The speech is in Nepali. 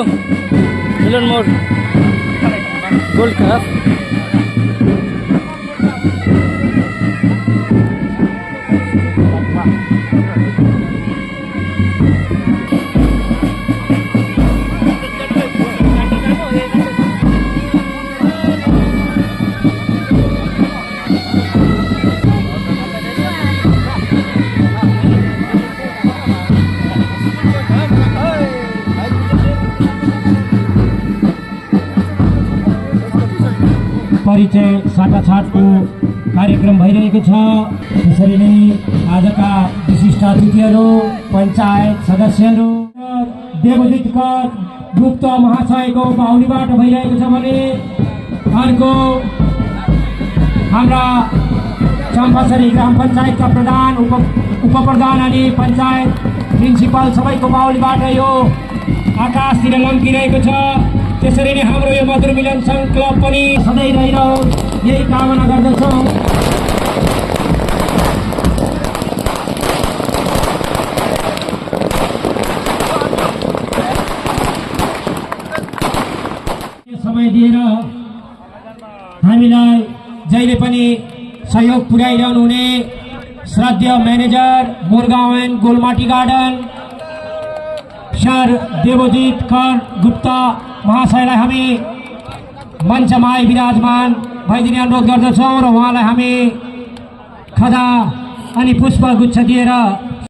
मिलन मोड गोल्ड कप परिचय साटाछाटको कार्यक्रम भइरहेको छ। त्यसरी नै आजका विशिष्ट अतिथिहरू, पञ्चायत सदस्यहरू, देवजित कर गुप्त महाशयको बाहुलीबाट भइरहेको छ भने अर्को हाम्रा चम्पासरी ग्राम पञ्चायतका प्रधान, उपप्रधान अनि पञ्चायत प्रिन्सिपल सबैको बाहुलीबाट यो आकाशतिर लम्किरहेको छ। त्यसरी नै हाम्रो यो मधुर मिलन सङ्घ क्लब पनि सधैँ रहिरहोस्, यही कामना गर्दछौँ। समय दिएर हामीलाई जहिले पनि सहयोग पुर्याइरहनु हुने श्रद्धेय manager मोरगाउँ and गोलमाटी garden sir Devajit कर गुप्त महाशयलाई हामी मञ्चमा विराजमान भइदिने अनुरोध गर्दछौँ र उहाँलाई हामी खदा अनि पुष्प गुच्छ दिएर